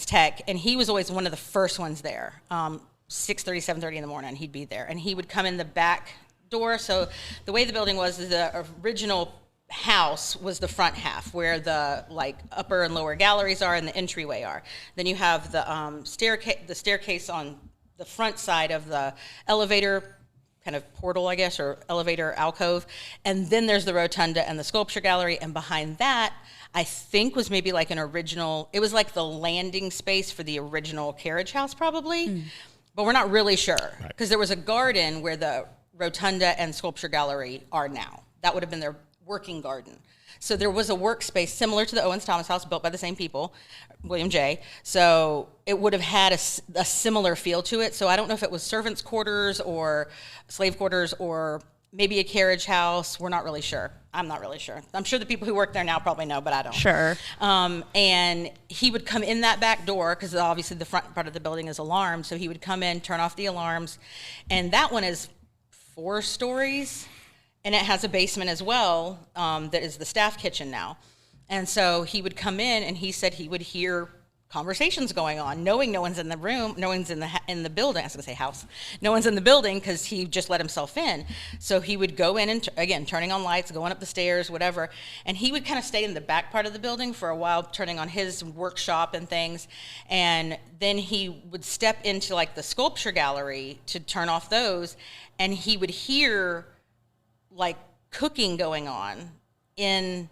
tech, and he was always one of the first ones there. 6:30, 7:30 in the morning, he'd be there, and he would come in the back door. So the way the building was, the original house was the front half, where the like upper and lower galleries are and the entryway are. Then you have the staircase on the front side of the elevator kind of portal, I guess, or elevator alcove. And then there's the rotunda and the sculpture gallery. And behind that, I think was maybe like it was like the landing space for the original carriage house probably. But we're not really sure. Because there was a garden where the rotunda and sculpture gallery are now. That would have been their working garden. So there was a workspace similar to the Owens Thomas house built by the same people, William J. So it would have had a similar feel to it. So I don't know if it was servants' quarters or slave quarters or maybe a carriage house. We're not really sure. I'm not really sure. I'm sure the people who work there now probably know, but I don't. Sure. And he would come in that back door because obviously the front part of the building is alarmed. So he would come in, turn off the alarms. And that one is 4 stories, and it has a basement as well, that is the staff kitchen now. And so he would come in, and he said he would hear conversations going on, knowing no one's in the room, no one's in the building. I was going to say house. No one's in the building because he just let himself in. So he would go in and, again, turning on lights, going up the stairs, whatever. And he would kind of stay in the back part of the building for a while, turning on his workshop and things. And then he would step into like the sculpture gallery to turn off those. And he would hear like cooking going on in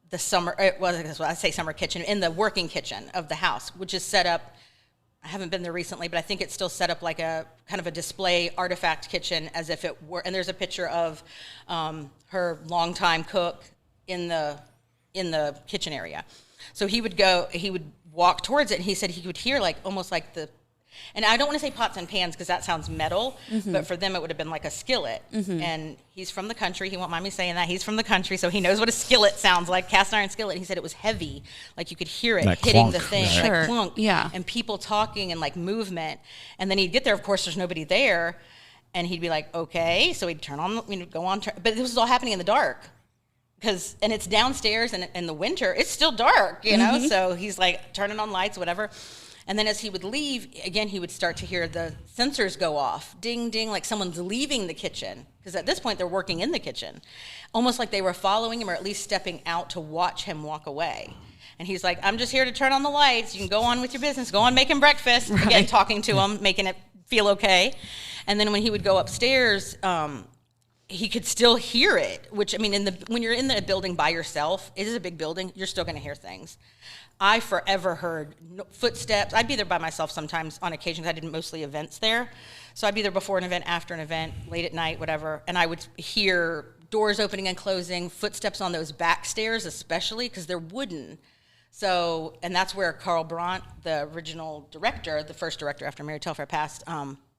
the summer, I say summer kitchen, in the working kitchen of the house, which is set up, I haven't been there recently, but I think it's still set up like a kind of a display artifact kitchen as if it were, and there's a picture of her longtime cook in the kitchen area. So he would walk towards it, and he said he would hear like almost like and I don't want to say pots and pans because that sounds metal, but for them it would have been like a skillet. And he's from the country. He won't mind me saying that. He's from the country, so he knows what a skillet sounds like, cast iron skillet. He said it was heavy, like you could hear it like hitting clunk, the thing, sure. like clunk, Yeah. and people talking and like movement. And then he'd get there, of course, there's nobody there, and he'd be like, okay. So he'd turn on, go on, but this was all happening in the dark. And it's downstairs, and in the winter, it's still dark, know? So he's like turning on lights, whatever. And then as he would leave, again, he would start to hear the sensors go off, ding, ding, like someone's leaving the kitchen. Because at this point, they're working in the kitchen. Almost like they were following him or at least stepping out to watch him walk away. And he's like, I'm just here to turn on the lights. You can go on with your business. Go on making breakfast. Right. Again, talking to him, making it feel okay. And then when he would go upstairs, he could still hear it, which, I mean, when you're in the building by yourself, it is a big building, you're still going to hear things. I forever heard footsteps. I'd be there by myself sometimes on occasions. I did mostly events there. So I'd be there before an event, after an event, late at night, whatever. And I would hear doors opening and closing, footsteps on those back stairs especially, because they're wooden. So, and that's where Carl Brandt, the original director, the first director after Mary Telfair passed,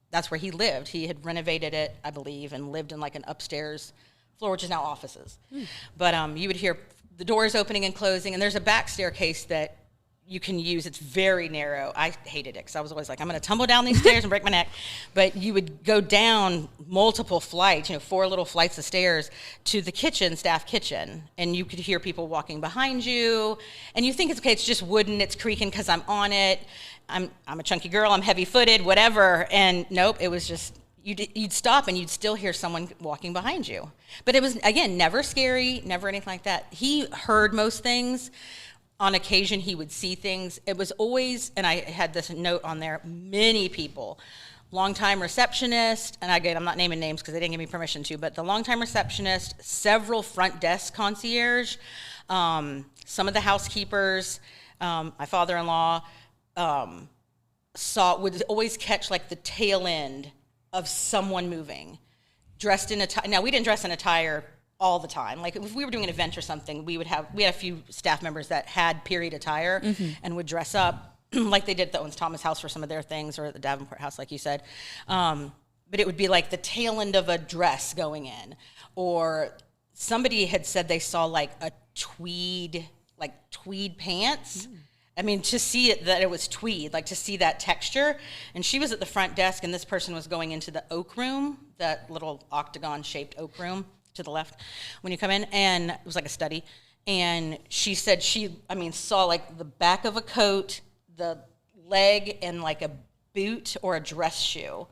that's where he lived. He had renovated it, I believe, and lived in like an upstairs floor, which is now offices. But you would hear the doors opening and closing, and there's a back staircase that you can use. It's very narrow. I hated it because I was always like, I'm going to tumble down these stairs and break my neck. But you would go down multiple flights, 4 little flights of stairs to the kitchen, staff kitchen, and you could hear people walking behind you. And you think it's okay, it's just wooden, it's creaking because I'm on it. I'm a chunky girl, I'm heavy-footed, whatever. And nope, it was just, you'd stop and you'd still hear someone walking behind you. But it was, again, never scary, never anything like that. He heard most things. On occasion, he would see things. It was always, and I had this note on there, many people, longtime receptionist, and again, I'm not naming names because they didn't give me permission to, but the longtime receptionist, several front desk concierge, some of the housekeepers, my father-in-law, would always catch like the tail end of someone moving, dressed in attire. Now, we didn't dress in attire all the time. Like if we were doing an event or something, we had a few staff members that had period attire and would dress up like they did at the Owens Thomas house for some of their things, or at the Davenport house, like you said. But it would be like the tail end of a dress going in, or somebody had said they saw like a tweed pants. I mean, to see it, that it was tweed, like to see that texture. And she was at the front desk, and this person was going into the oak room, that little octagon-shaped oak room to the left when you come in, and it was like a study. And she said saw like the back of a coat, the leg, and like a boot or a dress shoe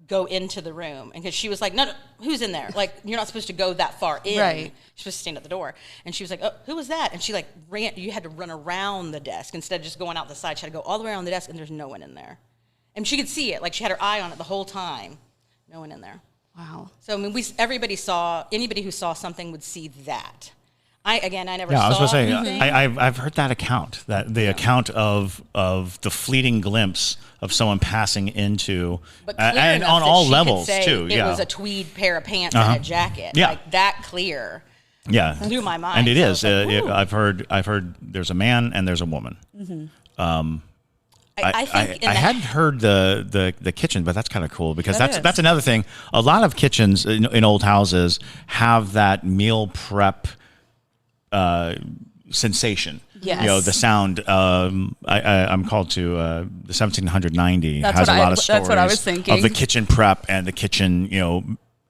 go into the room. And because she was like, no, who's in there? Like, you're not supposed to go that far in. Right. You're supposed to stand at the door. And she was like, oh, who was that? And she like ran, you had to run around the desk instead of just going out the side. She had to go all the way around the desk, and there's no one in there. And she could see it, like she had her eye on it the whole time. No one in there. Wow. So I mean, anybody who saw something would see that. I never saw. Yeah, I was going to say, anything. I've heard that account, account of the fleeting glimpse of someone passing into, But clear and enough on that all she levels could say too. It Yeah, was a tweed pair of pants and a jacket. Yeah. Like that clear. Yeah, Blew my mind. and it is. So I was like, I've heard. There's a man and there's a woman. I think I hadn't heard the kitchen, but that's kind of cool because That is. that's another thing. A lot of kitchens in old houses have that meal prep sensation. Yes. The sound. I'm called to the 1790 That's has what a lot I- of stories that's what I was thinking. of the kitchen prep and the kitchen,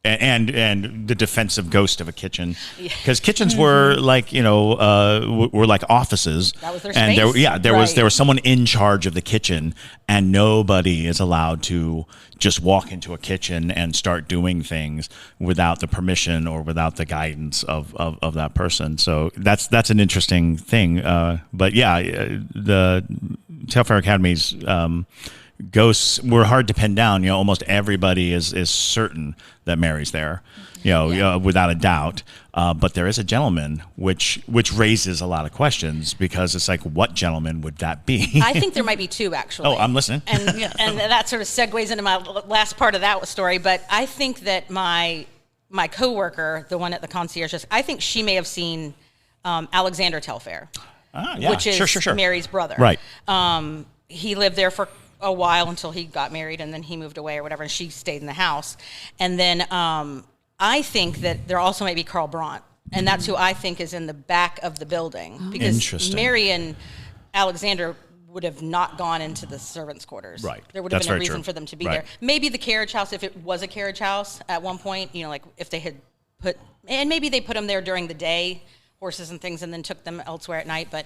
and the defensive ghost of a kitchen, because kitchens were like were like offices. That was their and space. There was someone in charge of the kitchen, and nobody is allowed to just walk into a kitchen and start doing things without the permission or without the guidance of that person. So that's an interesting thing. But yeah, the Telfair Academy's ghosts were hard to pin down. Almost everybody is certain that Mary's there, without a doubt. But there is a gentleman, which raises a lot of questions, because it's like, what gentleman would that be? I think there might be two, actually. Oh, I'm listening. And and that sort of segues into my last part of that story. But I think that my coworker, the one at the concierge desk, I think she may have seen Alexander Telfair, which is Mary's brother. Right. He lived there for a while until he got married, and then he moved away or whatever, and she stayed in the house. And then I think that there also might be Carl Brandt, and that's who I think is in the back of the building, because Mary and Alexander would have not gone into the servants' quarters. Right. There would have been a reason for them to be there. Maybe the carriage house, if it was a carriage house at one point, like if they had and maybe they put them there during the day, horses and things, and then took them elsewhere at night. But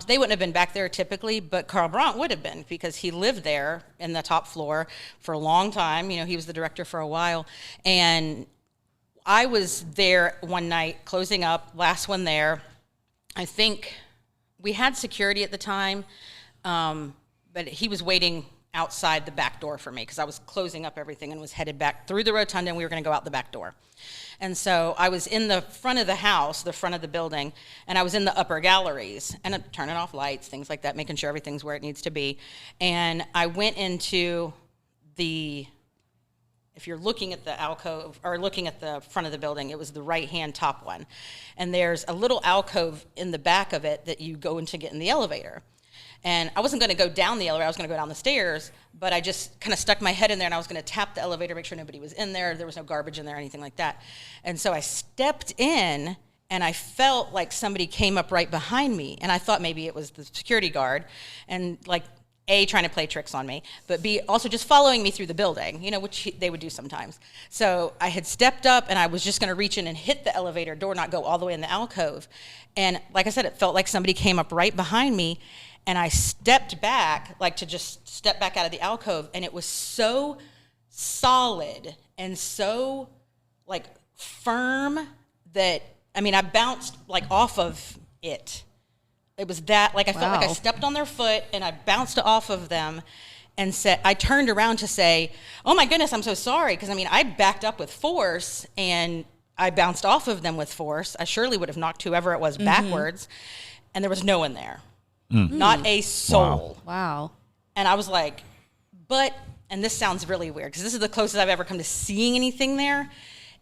they wouldn't have been back there typically, but Carl Brandt would have been, because he lived there in the top floor for a long time. He was the director for a while. And I was there one night, closing up, last one there. I think we had security at the time, but he was waiting outside the back door for me, because I was closing up everything and was headed back through the rotunda, and we were going to go out the back door. And so I was in the front of the house, the front of the building, and I was in the upper galleries, and I'm turning off lights, things like that, making sure everything's where it needs to be. And I went into if you're looking at the alcove, or looking at the front of the building, it was the right-hand top one. And there's a little alcove in the back of it that you go in to get in the elevator. And I wasn't going to go down the elevator, I was going to go down the stairs, but I just kind of stuck my head in there, and I was going to tap the elevator, make sure nobody was in there, there was no garbage in there, anything like that. And so I stepped in, and I felt like somebody came up right behind me, and I thought maybe it was the security guard, and like, A, trying to play tricks on me, but B, also just following me through the building, which they would do sometimes. So I had stepped up, and I was just going to reach in and hit the elevator door, not go all the way in the alcove. And like I said, it felt like somebody came up right behind me, and I stepped back, like to just step back out of the alcove, and it was so solid and so like firm that, I bounced like off of it. It was that, like I felt like I stepped on their foot, and I bounced off of them, and I turned around to say, oh my goodness, I'm so sorry, because I backed up with force, and I bounced off of them with force. I surely would have knocked whoever it was backwards, and there was no one there. Not a soul. Wow. And I was like, and this sounds really weird, because this is the closest I've ever come to seeing anything there.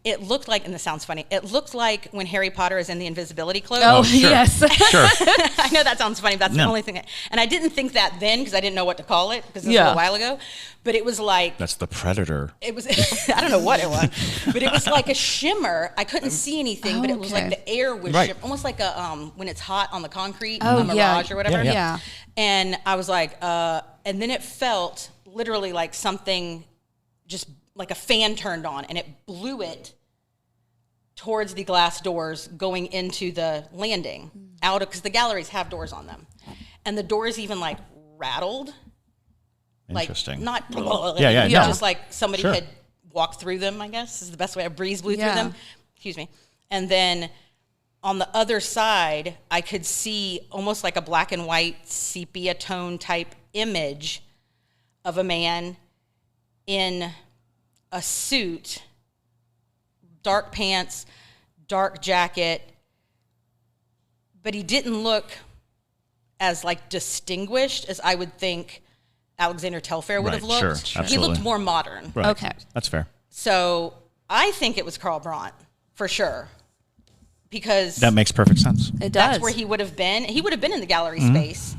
It looked like, and this sounds funny, it looked like when Harry Potter is in the invisibility cloak. Oh, sure. Yes. Sure. I know that sounds funny, but that's the only thing. And I didn't think that then, because I didn't know what to call it, because this was a while ago. But it was like... That's the Predator. It was, I don't know what it was, but it was like a shimmer. I couldn't see anything, but it was like the air was shimmer, almost like a when it's hot on the concrete, a mirage or whatever. Yeah. And I was like, and then it felt literally like something, just like a fan turned on, and it blew it towards the glass doors going into the landing, because the galleries have doors on them, and the doors even like rattled. Interesting. Like not just like somebody had walked through them, I guess is the best way. A breeze blew through them. Excuse me. And then on the other side, I could see almost like a black and white sepia tone type image of a man in a suit, dark pants, dark jacket, but he didn't look as like distinguished as I would think Alexander Telfair would have looked. Sure, he looked more modern. Right. Okay. That's fair. So I think it was Carl Brandt for sure, because that makes perfect sense. It does. That's where he would have been. He would have been in the gallery space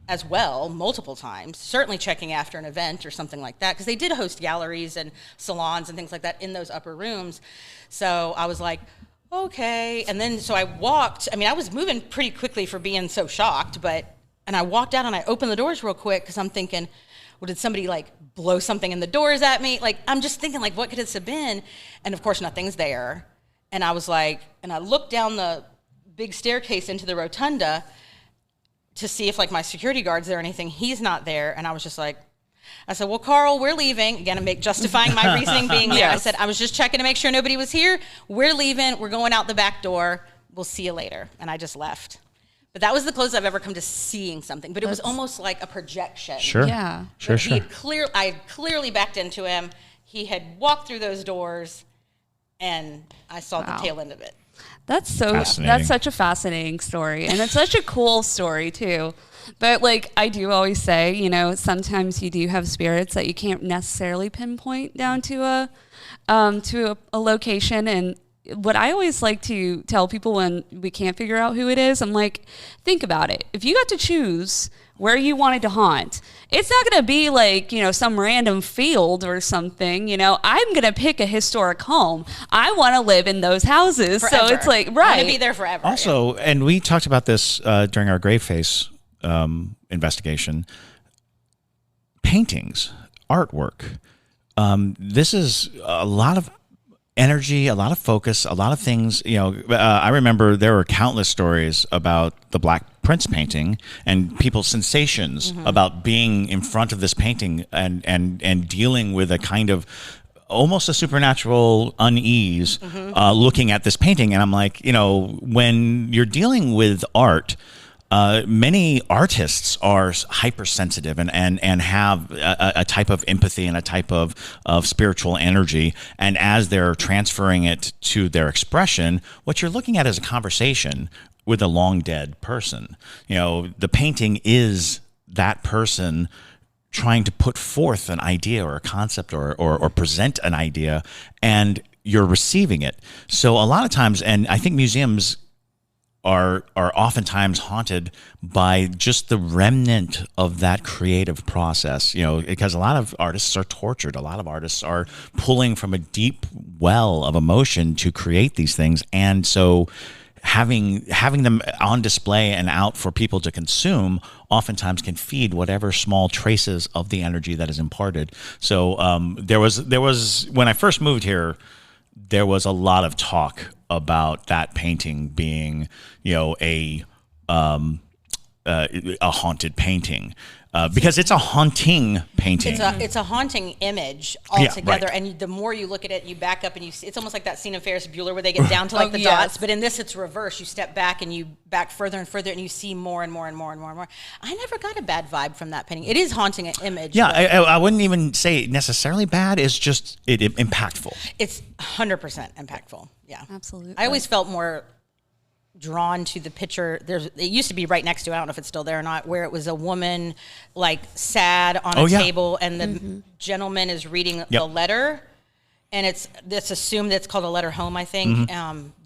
as well, multiple times, certainly checking after an event or something like that, because they did host galleries and salons and things like that in those upper rooms. So I was like, okay. And then, so I walked, I was moving pretty quickly for being so shocked, and I walked out and I opened the doors real quick, because I'm thinking, Well, did somebody like blow something in the doors at me? Like, I'm just thinking, like, what could this have been? And of course, nothing's there. And I was like, and I looked down the big staircase into the rotunda to see if like my security guard's there or anything. He's not there. And I was just like, I said, well, Carl, we're leaving. Again, I'm justifying my reasoning being there. Yes. I said, I was just checking to make sure nobody was here. We're leaving. We're going out the back door. We'll see you later. And I just left. But that was the closest I've ever come to seeing something. But it was almost like a projection. Sure. Yeah. Sure. I had clearly backed into him. He had walked through those doors, and I saw the tail end of it. That's Fascinating. such a fascinating story. And it's such a cool story too. But like I do always say, you know, sometimes you do have spirits that you can't necessarily pinpoint down to a location. And what I always like to tell people when we can't figure out who it is, I'm like, think about it. If you got to choose where you wanted to haunt, it's not going to be like, you know, some random field or something. You know, I'm going to pick a historic home. I want to live in those houses. Forever. So it's like, I right. want to be there forever. Also, and we talked about this during our grave face investigation, paintings, artwork. This is a lot of energy, a lot of focus, a lot of things. You know, I remember there were countless stories about the Black Prince painting and people's sensations about being in front of this painting and dealing with a kind of almost a supernatural unease looking at this painting. And I'm like, you know, when you're dealing with art, many artists are hypersensitive and have a type of empathy and a type of spiritual energy. And as they're transferring it to their expression, what you're looking at is a conversation with a long dead person. You know, the painting is that person trying to put forth an idea or a concept or present an idea, and you're receiving it. So a lot of times, and I think museums are oftentimes haunted by just the remnant of that creative process, you know, because a lot of artists are tortured. A lot of artists are pulling from a deep well of emotion to create these things. And so having them on display and out for people to consume oftentimes can feed whatever small traces of the energy that is imparted. So there was when I first moved here, there was a lot of talk about that painting being, you know, a haunted painting. Because it's a haunting painting. It's a haunting image altogether, right. and the more you look at it, you back up and you see. It's almost like that scene of Ferris Bueller where they get down to like the dots, but in this it's reverse. You step back and you back further and further, and you see more and more and more and more and more. I never got a bad vibe from that painting. It is haunting an image. Yeah, I wouldn't even say necessarily bad. It's just impactful. It's 100% impactful. Yeah, Absolutely. I always felt more drawn to the picture. It used to be right next to, I don't know if it's still there or not, where it was a woman like sad on a table, and the gentleman is reading the letter, and it's assumed that it's called a letter home, I think,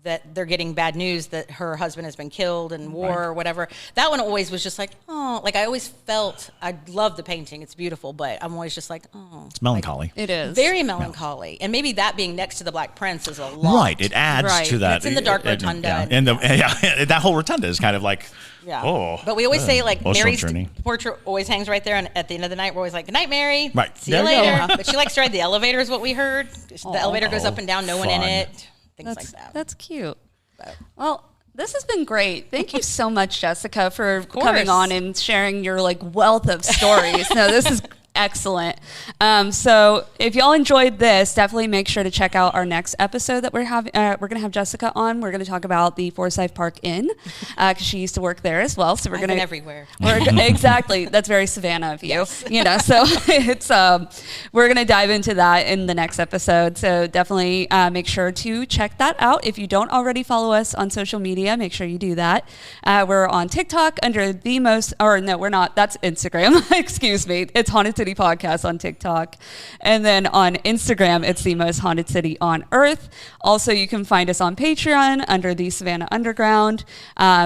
that they're getting bad news that her husband has been killed in war or whatever. That one always was just like, oh, like I always felt, I love the painting, it's beautiful, but I'm always just like, oh. It's melancholy. It is. Very melancholy. And maybe that being next to the Black Prince is a lot. Right, it adds to that. It's in the dark rotunda. And that whole rotunda is kind of like, But we always say, like, Mary's journey. portrait always hangs right there, and at the end of the night, we're always like, good night, Mary. Right. See you There you later. But she likes to ride the elevator is what we heard. The elevator goes up and down, no one in fun. it. Things like that. That's cute. Well, this has been great. Thank you so much, Jessica, for coming on and sharing your like wealth of stories. No, this is excellent. So if y'all enjoyed this, definitely make sure to check out our next episode that we're having. We're going to have Jessica on. We're going to talk about the Forsyth Park Inn because she used to work there as well. So we're going to everywhere. Exactly. That's very Savannah of you. Yes. You know, so it's we're going to dive into that in the next episode. So definitely make sure to check that out. If you don't already follow us on social media, make sure you do that. We're on TikTok under we're not. That's Instagram. Excuse me. It's Haunted City Podcast on TikTok, and then on Instagram it's the most haunted city on earth. Also, you can find us on Patreon under the Savannah Underground.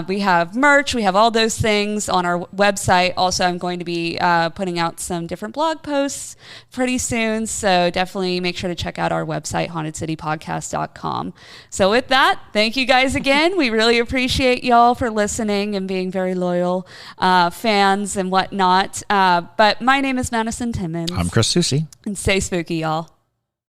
We have merch, we have all those things on our website. Also, I'm going to be putting out some different blog posts pretty soon, so definitely make sure to check out our website, hauntedcitypodcast.com. So with that, thank you guys again. We really appreciate y'all for listening and being very loyal fans and whatnot. But my name is Madison Madison Timmons. I'm Chris Susi. And stay spooky, y'all.